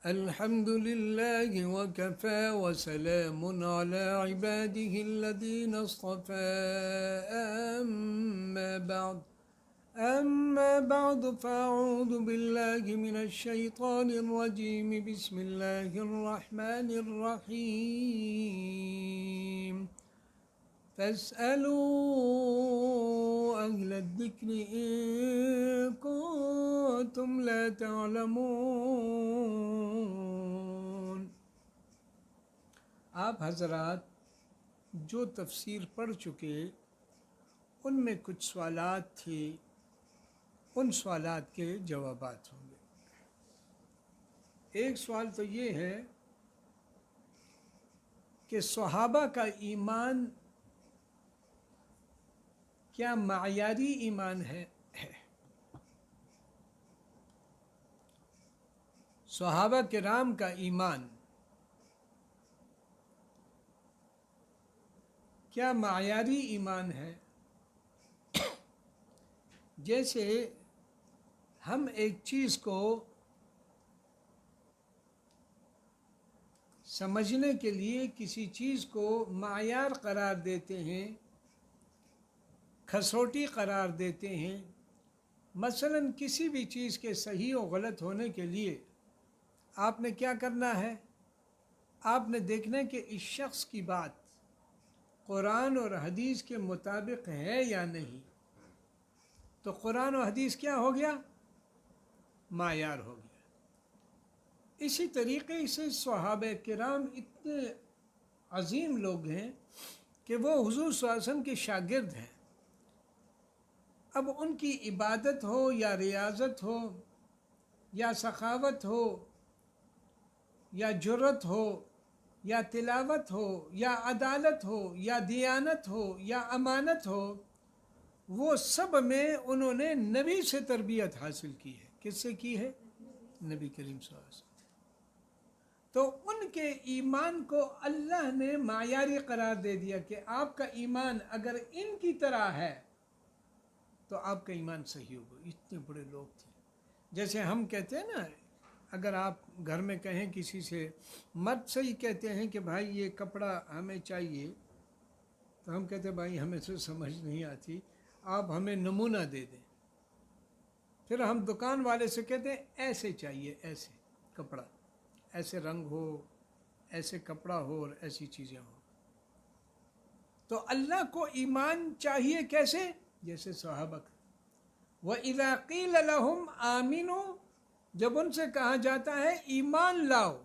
الحمد لله وكفى وسلام على عباده الذين اصطفى أما بعد فأعوذ بالله من الشيطان الرجيم بسم الله الرحمن الرحيم فاسألوا أهل الذكر إن كنتم لا تعلمون۔ آپ حضرات جو تفسیر پڑھ چکے ان میں کچھ سوالات تھے، ان سوالات کے جوابات ہوں گے۔ ایک سوال تو یہ ہے کہ صحابہ کا ایمان کیا معیاری ایمان ہے؟ صحابہ کرام کا ایمان کیا معیاری ایمان ہے؟ جیسے ہم ایک چیز کو سمجھنے کے لیے کسی چیز کو معیار قرار دیتے ہیں، کھسوٹی قرار دیتے ہیں۔ مثلا کسی بھی چیز کے صحیح و غلط ہونے کے لیے آپ نے کیا کرنا ہے؟ آپ نے دیکھنا ہے کہ اس شخص کی بات قرآن اور حدیث کے مطابق ہے یا نہیں۔ تو قرآن و حدیث کیا ہو گیا؟ معیار ہو گیا۔ اسی طریقے سے صحابہ کرام اتنے عظیم لوگ ہیں کہ وہ حضور صلی اللہ علیہ وسلم کے شاگرد ہیں۔ اب ان کی عبادت ہو یا ریاضت ہو یا سخاوت ہو یا جرت ہو یا تلاوت ہو یا عدالت ہو یا دیانت ہو یا امانت ہو، وہ سب میں انہوں نے نبی سے تربیت حاصل کی ہے۔ کس سے کی ہے؟ نبی کریم صلی اللہ علیہ وسلم۔ تو ان کے ایمان کو اللہ نے معیاری قرار دے دیا کہ آپ کا ایمان اگر ان کی طرح ہے تو آپ کا ایمان صحیح ہوگا۔ اتنے بڑے لوگ تھے۔ جیسے ہم کہتے ہیں نا، اگر آپ گھر میں کہیں کسی سے، مرد سے ہی کہتے ہیں کہ بھائی یہ کپڑا ہمیں چاہیے، تو ہم کہتے ہیں بھائی ہمیں تو سمجھ نہیں آتی، آپ ہمیں نمونہ دے دیں۔ پھر ہم دکان والے سے کہتے ہیں ایسے چاہیے، ایسے کپڑا، ایسے رنگ ہو، ایسے کپڑا ہو اور ایسی چیزیں ہوں۔ تو اللہ کو ایمان چاہیے کیسے؟ جیسے صحابہ کا وَإِذَا قِيلَ لَهُمْ آمِنُوا، جب ان سے کہا جاتا ہے ایمان لاؤ،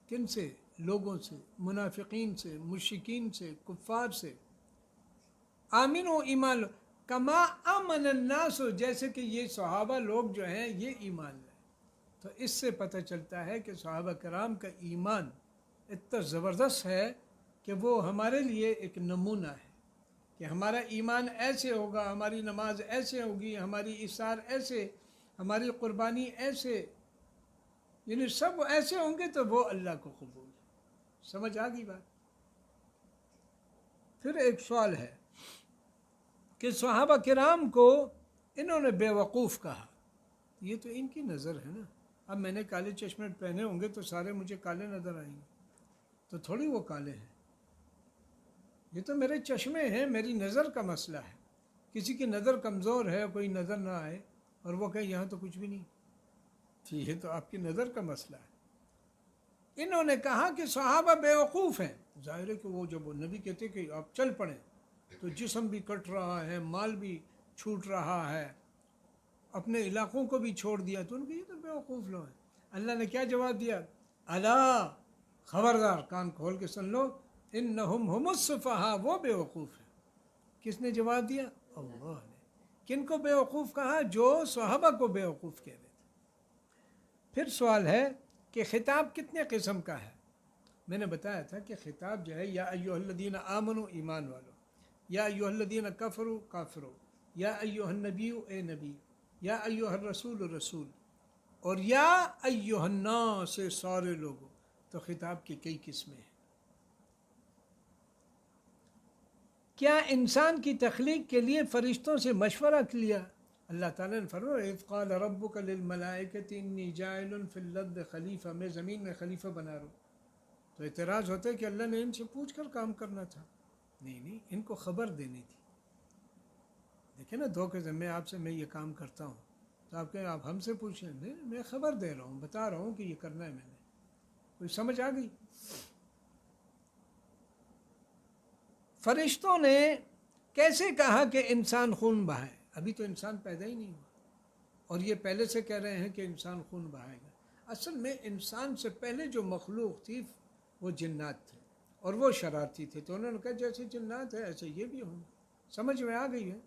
کن سے؟ لوگوں سے، منافقین سے، مشرکین سے، کفار سے۔ آمنوا، ایمان لو، کما آمن الناس، جیسے کہ یہ صحابہ لوگ جو ہیں یہ ایمان لائے۔ تو اس سے پتہ چلتا ہے کہ صحابہ کرام کا ایمان اتنا زبردست ہے کہ وہ ہمارے لیے ایک نمونہ ہے کہ ہمارا ایمان ایسے ہوگا، ہماری نماز ایسے ہوگی، ہماری اثار ایسے، ہماری قربانی ایسے، یعنی سب ایسے ہوں گے تو وہ اللہ کو قبول ہے۔ سمجھ آ گئی بات؟ پھر ایک سوال ہے کہ صحابہ کرام کو انہوں نے بے وقوف کہا، یہ تو ان کی نظر ہے نا۔ اب میں نے کالے چشمے پہنے ہوں گے تو سارے مجھے کالے نظر آئیں گے، تو تھوڑی وہ کالے ہیں، یہ تو میرے چشمے ہیں، میری نظر کا مسئلہ ہے۔ کسی کی نظر کمزور ہے، کوئی نظر نہ آئے اور وہ کہے یہاں تو کچھ بھی نہیں، یہ تو آپ کی نظر کا مسئلہ ہے۔ انہوں نے کہا کہ صحابہ بیوقوف ہیں۔ ظاہر ہے کہ وہ جب وہ نبی کہتے کہ آپ چل پڑیں تو جسم بھی کٹ رہا ہے، مال بھی چھوٹ رہا ہے، اپنے علاقوں کو بھی چھوڑ دیا، تو ان کو یہ تو بیوقوف لوگ ہیں۔ اللہ نے کیا جواب دیا؟ الا، خبردار، کان کھول کے سن لو، انہم ہم السفہاء، وہ بیوقوف ہیں۔ کس نے جواب دیا؟ اللہ نے۔ کن کو بیوقوف کہا؟ جو صحابہ کو بیوقوف کہہ رہے تھے۔ پھر سوال ہے کہ خطاب کتنے قسم کا ہے؟ میں نے بتایا تھا کہ خطاب جو ہے یا ایھا الذین آمنوا، ایمان والو، یا ایھا الذین کفروا، کافرو، یا ایھا النبی، اے نبی، یا ایھا الرسول، رسول، اور یا ایھا الناس، سارے لوگوں۔ تو خطاب کی کئی قسمیں ہیں۔ کیا انسان کی تخلیق کے لیے فرشتوں سے مشورہ لیا؟ اللہ تعالیٰ نے فرمایا اذ قال ربک للملائکۃ انی جاعل فی الارض خلیفہ، میں زمین میں خلیفہ بنا رہا ہوں۔ تو اعتراض ہوتا ہے کہ اللہ نے ان سے پوچھ کر کام کرنا تھا۔ نہیں، ان کو خبر دینی تھی۔ دیکھیں نا، دو کے ذمے آپ سے میں یہ کام کرتا ہوں تو آپ کہیں آپ ہم سے پوچھیں؟ نہیں، میں خبر دے رہا ہوں، بتا رہا ہوں کہ یہ کرنا ہے میں نے۔ کوئی سمجھ آ گئی؟ فرشتوں نے کیسے کہا کہ انسان خون بہائے؟ ابھی تو انسان پیدا ہی نہیں ہوا اور یہ پہلے سے کہہ رہے ہیں کہ انسان خون بہائے گا۔ اصل میں انسان سے پہلے جو مخلوق تھی وہ جنات تھے اور وہ شرارتی تھے، تو انہوں نے کہا جیسے جنات ہے ایسے یہ بھی ہوں۔ سمجھ میں آ گئی ہے؟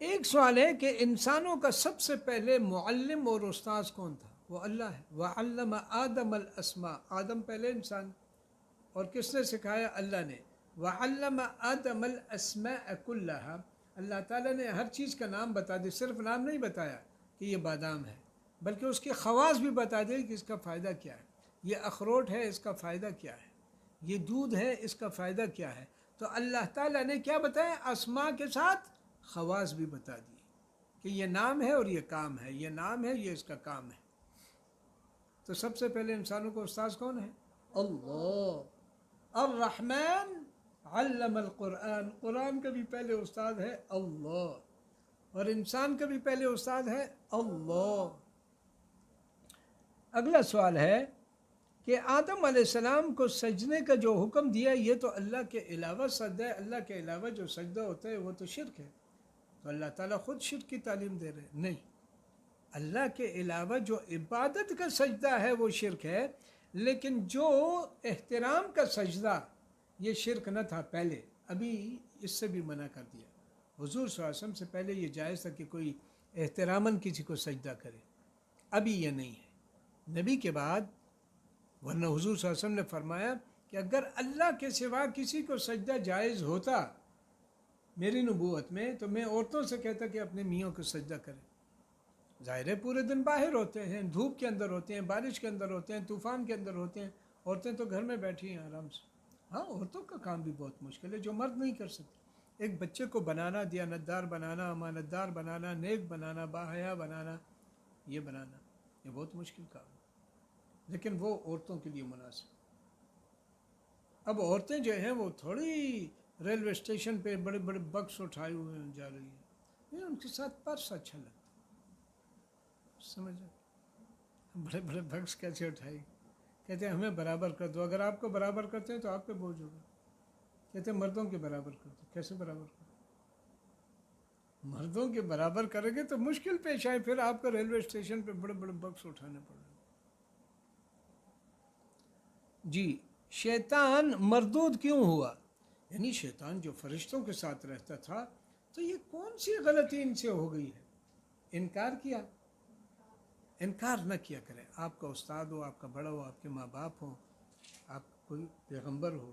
ایک سوال ہے کہ انسانوں کا سب سے پہلے معلم اور استاذ کون تھا؟ وہ اللہ ہے۔ وَعَلَّمَ آدَمَ الْأَسْمَاءَ، آدم پہلے انسان، اور کس نے سکھایا؟ اللہ نے۔ وَعَلَّمَ آدَمَ الْأَسْمَاءَ كُلَّهَا، اللہ تعالیٰ نے ہر چیز کا نام بتا دی، صرف نام نہیں بتایا کہ یہ بادام ہے، بلکہ اس کے خواص بھی بتا دے کہ اس کا فائدہ کیا ہے۔ یہ اخروٹ ہے، اس کا فائدہ کیا ہے۔ یہ دودھ ہے، اس کا فائدہ کیا ہے۔ تو اللہ تعالیٰ نے کیا بتایا؟ اسماء کے ساتھ خواص بھی بتا دیے کہ یہ نام ہے اور یہ کام ہے، یہ نام ہے، یہ اس کا کام ہے۔ تو سب سے پہلے انسانوں کو استاذ کون ہے؟ اللہ۔ الرحمن علم القرآن، قرآن کا بھی پہلے استاد ہے اللہ، اور انسان کا بھی پہلے استاد ہے اللہ۔ اگلا سوال ہے کہ آدم علیہ السلام کو سجدے کا جو حکم دیا یہ تو اللہ کے علاوہ سجدہ ہے، اللہ کے علاوہ جو سجدہ ہوتا ہے وہ تو شرک ہے، تو اللہ تعالیٰ خود شرک کی تعلیم دے رہے ہیں؟ نہیں، اللہ کے علاوہ جو عبادت کا سجدہ ہے وہ شرک ہے، لیکن جو احترام کا سجدہ یہ شرک نہ تھا پہلے، ابھی اس سے بھی منع کر دیا۔ حضور صلی اللہ علیہ وسلم سے پہلے یہ جائز تھا کہ کوئی احتراماً کسی کو سجدہ کرے، ابھی یہ نہیں ہے نبی کے بعد، ورنہ حضور صلی اللہ علیہ وسلم نے فرمایا کہ اگر اللہ کے سوا کسی کو سجدہ جائز ہوتا میری نبوت میں تو میں عورتوں سے کہتا کہ اپنے میوں کو سجدہ کریں۔ ظاہر ہے پورے دن باہر ہوتے ہیں، دھوپ کے اندر ہوتے ہیں، بارش کے اندر ہوتے ہیں، طوفان کے اندر ہوتے ہیں، عورتیں تو گھر میں بیٹھی ہیں آرام سے۔ ہاں، عورتوں کا کام بھی بہت مشکل ہے جو مرد نہیں کر سکتے۔ ایک بچے کو بنانا، دیانتدار بنانا، امانتدار بنانا، نیک بنانا، باحیا بنانا، یہ بہت مشکل کام ہے، لیکن وہ عورتوں کے لیے مناسب۔ اب عورتیں جو ہیں وہ تھوڑی ریلوے اسٹیشن پہ بڑے بڑے بکس اٹھائے ہوئے جا رہی ہیں، ان کے ساتھ پرس اچھا لگتا، سمجھا؟ بڑے بڑے بکس کیسے اٹھائی؟ کہتے ہیں ہمیں برابر کر دو، اگر آپ کو برابر کرتے ہیں تو آپ پہ بوجھ ہوگا۔ کہتے ہیں مردوں کے برابر کر دو، کیسے برابر کر دو؟ مردوں کے برابر کریں گے تو مشکل پیش آئے، پھر آپ کو ریلوے اسٹیشن پہ بڑے بڑے بکس اٹھانے پڑیں۔ جی، شیطان مردود کیوں ہوا؟ یعنی شیطان جو فرشتوں کے ساتھ رہتا تھا تو یہ کون سی غلطی ان سے ہو گئی ہے؟ انکار کیا؟ انکار نہ کیا کریں۔ آپ کا استاد ہو، آپ کا بڑا ہو، آپ کے ماں باپ ہوں، آپ کوئی پیغمبر ہو،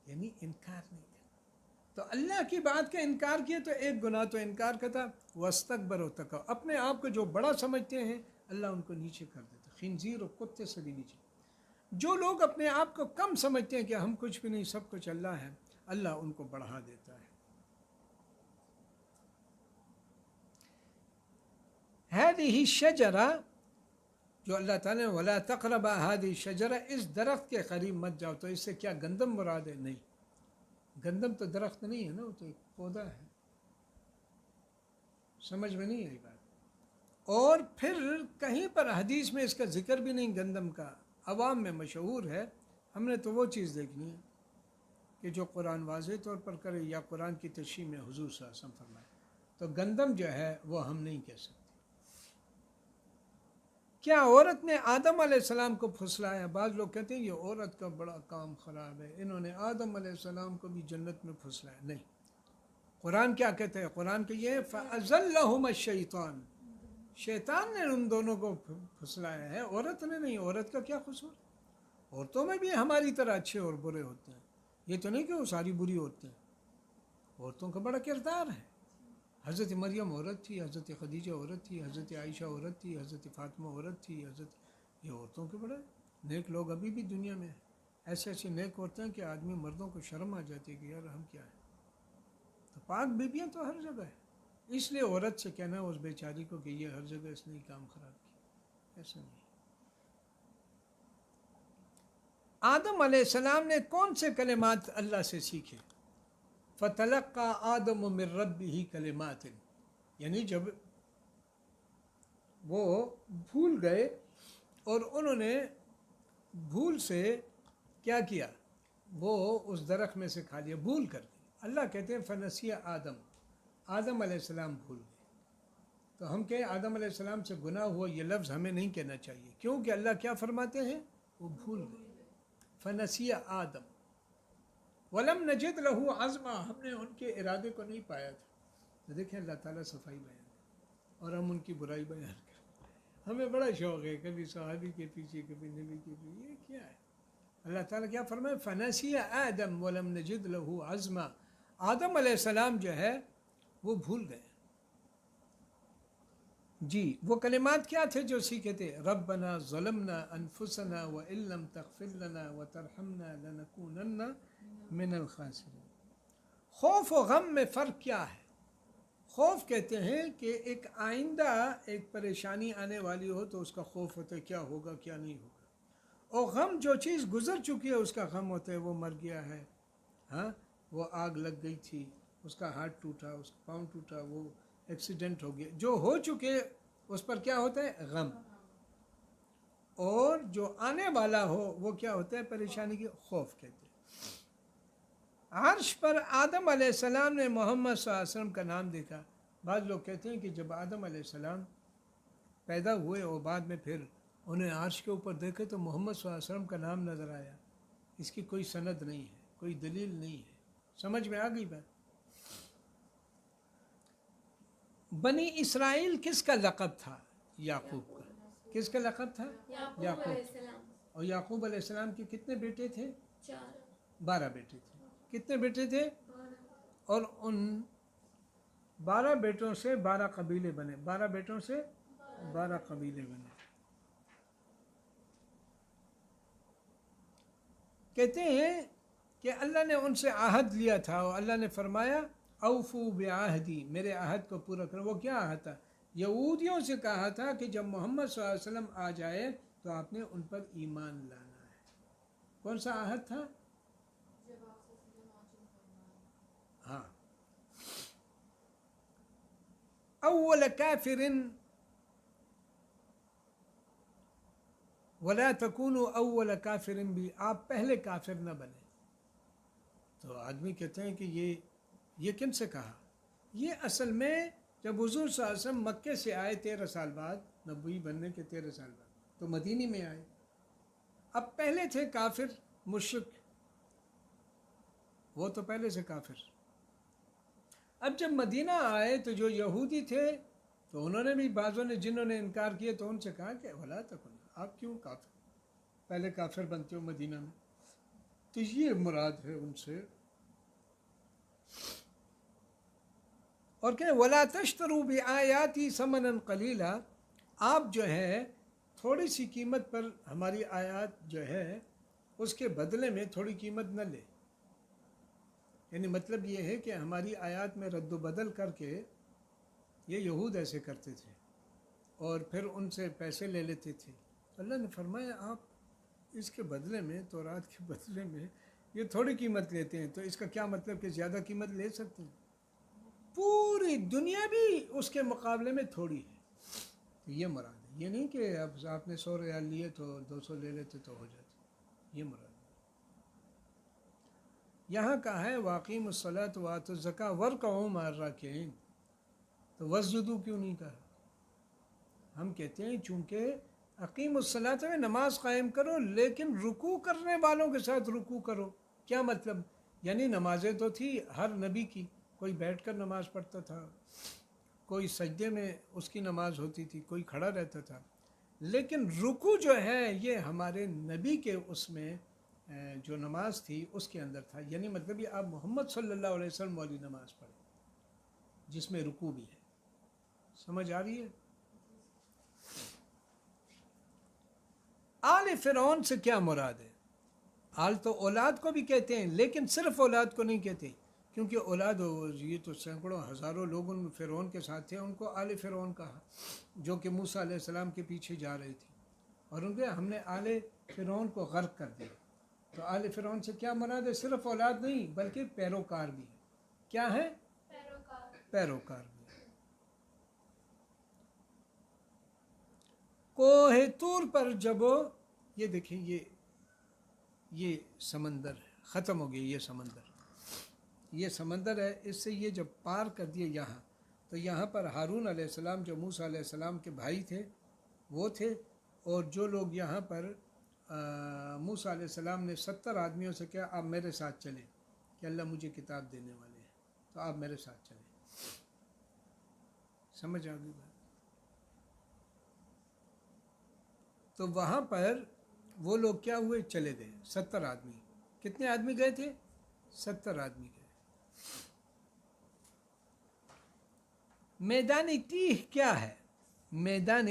یعنی انکار نہیں کریں۔ تو اللہ کی بات کا انکار کیا تو ایک گناہ تو انکار کا تھا، وَاسْتَكْبَرُوا وَاسْتَكْبَرُوا، اپنے آپ کو جو بڑا سمجھتے ہیں اللہ ان کو نیچے کر دیتا، خنزیر اور کتے سے بھی نیچے۔ جو لوگ اپنے آپ کو کم سمجھتے ہیں کہ ہم کچھ بھی نہیں، سب کچھ اللہ ہے، اللہ ان کو بڑھا دیتا ہے۔ هذه الشجرة، جو اللہ تعالیٰ نے وَلَا تَقْرَبَا هَذِهِ الشَّجَرَةَ، اس درخت کے قریب مت جاؤ، تو اس سے کیا گندم مراد ہے؟ نہیں، گندم تو درخت نہیں ہے نا، وہ تو ایک پودا ہے۔ سمجھ میں نہیں آئی بات؟ اور پھر کہیں پر حدیث میں اس کا ذکر بھی نہیں گندم کا، عوام میں مشہور ہے، ہم نے تو وہ چیز دیکھنی ہے کہ جو قرآن واضح طور پر کرے یا قرآن کی تشریح میں حضور صلی اللہ علیہ وسلم فرمائے۔ تو گندم جو ہے وہ ہم نہیں کہہ سکتے۔ کیا عورت نے آدم علیہ السلام کو پھسلایا؟ بعض لوگ کہتے ہیں یہ عورت کا بڑا کام خراب ہے، انہوں نے آدم علیہ السلام کو بھی جنت میں پھسلایا۔ نہیں، قرآن کیا کہتے ہیں؟ قرآن کہ یہ فَأَزَلَّهُمَا الشَّيْطَانُ، شیطان نے ان دونوں کو پھسلایا ہے، عورت نے نہیں۔ عورت کا کیا قصور؟ عورتوں میں بھی ہماری طرح اچھے اور برے ہوتے ہیں، یہ تو نہیں کہ وہ ساری بری عورتیں ہیں، عورتوں کا بڑا کردار ہے۔ حضرت مریم عورت تھی، حضرت خدیجہ عورت تھی، حضرت عائشہ عورت تھی، حضرت فاطمہ عورت تھی، یہ عورتوں کے بڑے نیک لوگ ابھی بھی دنیا میں ہیں، ایسے ایسے نیک عورتیں ہیں کہ آدمی مردوں کو شرم آ جاتی ہے کہ یار ہم کیا ہیں۔ تو پاک بیویاں تو ہر جگہ ہے، اس لیے عورت سے کہنا اس بیچاری کو کہ یہ ہر جگہ اس نے کام خراب کیا، ایسا نہیں۔ آدم علیہ السلام نے کون سے کلمات اللہ سے سیکھے؟ فَتَلَقَّى آدَمُ مِن رَبِّهِ كَلِمَاتٍ، یعنی جب وہ بھول گئے اور انہوں نے بھول سے کیا کیا، وہ اس درخت میں سے کھا لیا، بھول کر کے۔ اللہ کہتے ہیں فنسی آدم علیہ السلام بھول گئے، تو ہم کہیں آدم علیہ السلام سے گناہ ہوا، یہ لفظ ہمیں نہیں کہنا چاہیے، کیونکہ اللہ کیا فرماتے ہیں، وہ بھول گئے۔ فنسی آدم ولم نجد لہو عزما، ہم نے ان کے ارادے کو نہیں پایا تھا۔ تو دیکھیں اللہ تعالیٰ صفائی بیان کرے اور ہم ان کی برائی بیان کریں۔ ہمیں بڑا شوق ہے کبھی صحابی کے پیچھے کبھی نبی کے پیچھے، یہ کیا ہے؟ اللہ تعالیٰ کیا فرمائے، فنسی آدم ولم نجد لہو عزما، آدم علیہ السلام جو ہے وہ بھول گئے۔ جی وہ کلمات کیا تھے جو سیکھے تھے، ربنا ظلمنا انفسنا وان لم تغفر لنا وترحمنا لنکونن من الخاسرین۔ خوف و غم میں فرق کیا ہے؟ خوف کہتے ہیں کہ ایک آئندہ ایک پریشانی آنے والی ہو تو اس کا خوف ہوتا ہے کیا ہوگا کیا نہیں ہوگا، اور غم جو چیز گزر چکی ہے اس کا غم ہوتا ہے وہ مر گیا ہے، ہاں وہ آگ لگ گئی تھی، اس کا ہاتھ ٹوٹا، اس کا پاؤں ٹوٹا، وہ ایکسیڈنٹ ہو گیا، جو ہو چکے اس پر کیا ہوتا ہے، غم۔ اور جو آنے والا ہو وہ کیا ہوتا ہے، پریشانی کی خوف کہتے ہیں۔ عرش پر آدم علیہ السلام نے محمد صلی اللہ علیہ وسلم کا نام دیکھا۔ بعض لوگ کہتے ہیں کہ جب آدم علیہ السلام پیدا ہوئے اور بعد میں پھر انہیں عرش کے اوپر دیکھے تو محمد صلی اللہ علیہ وسلم کا نام نظر آیا، اس کی کوئی سند نہیں ہے، کوئی دلیل نہیں ہے۔ سمجھ میں آ گئی بات؟ بنی اسرائیل کس کا لقب تھا؟ یعقوب کا۔ کس کا لقب تھا؟ یعقوب۔ اور یعقوب علیہ السلام کے کتنے بیٹے تھے؟ 12 بیٹے تھے۔ کتنے بیٹے تھے؟ اور ان 12 بیٹوں سے 12 قبیلے بنے، 12 بیٹوں سے 12 قبیلے بنے۔ کہتے ہیں کہ اللہ نے ان سے عہد لیا تھا اور اللہ نے فرمایا اوفو بعہدی، میرے عہد کو پورا کرو۔ وہ کیا عہد تھا؟ یہودیوں سے کہا تھا کہ جب محمد صلی اللہ علیہ وسلم آ جائے تو آپ نے ان پر ایمان لانا ہے۔ کون سا عہد تھا؟ ہاں، اول کافر ولا تکونوا اول کافر بھی، آپ پہلے کافر نہ بنے۔ تو آدمی کہتے ہیں کہ یہ کن سے کہا؟ یہ اصل میں جب حضور صلی اللہ علیہ وسلم مکے سے آئے 13 سال بعد، نبوی بننے کے 13 سال بعد، تو مدینے میں آئے۔ اب پہلے تھے کافر مشرک، وہ تو پہلے سے کافر۔ اب جب مدینہ آئے تو جو یہودی تھے تو انہوں نے بھی، بعضوں نے جنہوں نے انکار کیا تو ان سے کہا کہ ولا تکن، آپ کیوں کافر، پہلے کافر بنتے ہو مدینہ میں؟ تو یہ مراد ہے ان سے۔ اور کہ ولا تشتروا بآیاتی ثمنا قلیلا، آپ جو ہے تھوڑی سی قیمت پر ہماری آیات جو ہے اس کے بدلے میں تھوڑی قیمت نہ لے۔ یعنی مطلب یہ ہے کہ ہماری آیات میں رد و بدل کر کے، یہ یہود ایسے کرتے تھے اور پھر ان سے پیسے لے لیتے تھے۔ اللہ نے فرمایا آپ اس کے بدلے میں، تورات کے بدلے میں یہ تھوڑی قیمت لیتے ہیں، تو اس کا کیا مطلب کہ زیادہ قیمت لے سکتے ہیں؟ پوری دنیا بھی اس کے مقابلے میں تھوڑی ہے۔ تو یہ مراد ہے، یہ نہیں کہ اب آپ نے 100 ریال لیے تو 200 لے لیتے تو ہو جاتے، یہ مراد ہے۔ یہاں کہا ہے واقیم الصلاۃ وآتوا الزکاۃ وارکعوا مع الراکعین، تو واسجدوا کیوں نہیں کہا؟ ہم کہتے ہیں چونکہ اقیم الصلاۃ میں نماز قائم کرو لیکن رکوع کرنے والوں کے ساتھ رکوع کرو۔ کیا مطلب؟ یعنی نمازیں تو تھی ہر نبی کی، کوئی بیٹھ کر نماز پڑھتا تھا، کوئی سجدے میں اس کی نماز ہوتی تھی، کوئی کھڑا رہتا تھا، لیکن رکوع جو ہے یہ ہمارے نبی کے اس میں جو نماز تھی اس کے اندر تھا۔ یعنی مطلب یہ آپ محمد صلی اللہ علیہ وسلم والی نماز پڑھیں جس میں رکوع بھی ہے۔ سمجھ آ رہی ہے؟ آل فرعون سے کیا مراد ہے؟ آل تو اولاد کو بھی کہتے ہیں لیکن صرف اولاد کو نہیں کہتے، کیونکہ اولاد یہ تو سینکڑوں ہزاروں لوگ ان فرعون کے ساتھ تھے، ان کو آل فرعون کہا، جو کہ موسیٰ علیہ السلام کے پیچھے جا رہے تھے، اور ان کے ہم نے آل فرعون کو غرق کر دیا۔ تو آل فرعون سے کیا مراد ہے؟ صرف اولاد نہیں بلکہ پیروکار بھی ہے۔ کیا ہے؟ پیروکار بھی۔ کوہ طور پر جب یہ دیکھیں، یہ سمندر ہے، ختم ہو گیا یہ سمندر ہے، اس سے یہ جب پار کر دیا یہاں، تو یہاں پر ہارون علیہ السلام جو موسیٰ علیہ السلام کے بھائی تھے وہ تھے، اور جو لوگ یہاں پر موسیٰ علیہ السلام نے 70 آدمیوں سے کہا آپ میرے ساتھ چلیں کہ اللہ مجھے کتاب دینے والے ہیں، تو آپ میرے ساتھ چلیں۔ سمجھ آ گئی بات؟ تو وہاں پر وہ لوگ کیا ہوئے؟ چلے گئے 70 آدمی۔ کتنے آدمی گئے تھے؟ 70 آدمی گئے۔ میدان تیہ کیا ہے؟ میدان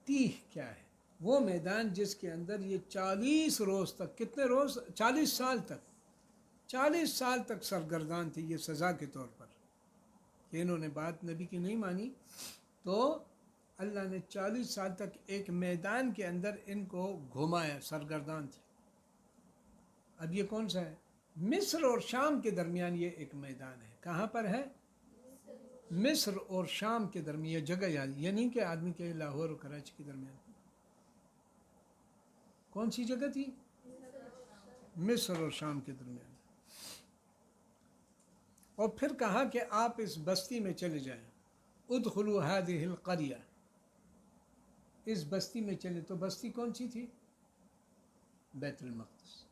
تیہ کیا ہے؟ وہ میدان جس کے اندر یہ 40 روز تک، کتنے روز؟ 40 سال تک سرگردان تھے، یہ سزا کے طور پر کہ انہوں نے بات نبی کی نہیں مانی، تو اللہ نے 40 سال تک ایک میدان کے اندر ان کو گھمایا، سرگردان تھے۔ اب یہ کون سا ہے؟ مصر اور شام کے درمیان یہ ایک میدان ہے۔ کہاں پر ہے؟ مصر اور شام کے درمیان، یہ جگہ یاد، یہ نہیں کہ آدمی کے لاہور اور کراچی کے درمیان۔ کون سی جگہ تھی؟ مصر اور شام کے درمیان۔ اور پھر کہا کہ آپ اس بستی میں چلے جائیں، ادخلوا هذه القرية، اس بستی میں چلے۔ تو بستی کون سی تھی؟ بیت المقدس۔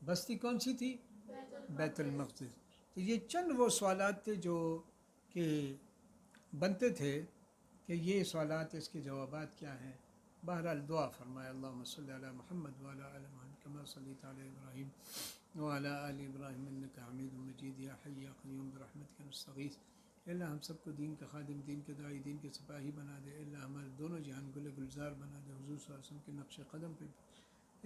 بستی کون سی تھی؟ بیت المقدس۔ تو یہ چند وہ سوالات تھے جو کہ بنتے تھے کہ یہ سوالات، اس کے جوابات کیا ہیں۔ بہرحال دعا فرمائے، اللہم صلی علی محمد وعلی آل محمد کما صلیت علی ابراہیم وعلی آل ابراہیم انک حمید مجید، یا حی یا قیوم برحمتک نستغیث۔ اللہ ہم سب کو دین کا خادم، دین کے داعی، دین کے سپاہی بنا دے۔ اللہ ہمارے دونوں جہان گلے گلزار بنا دے حضور صلی اللہ علیہ وسلم کے نقش قدم پہ۔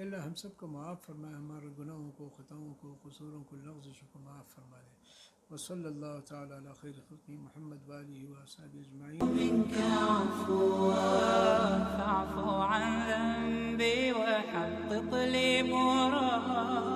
اللہ ہم سب کو معاف فرمائے، ہمارے گناہوں کو، خطاؤں کو، قصوروں کو، لغزشوں کو معاف فرما دے۔ وصلی اللہ تعالی علی خیر خلقہ محمد وآلہ وصحبہ اجمعین۔ منك عفوا فاعف عن ذنبي وحقق لي مرادي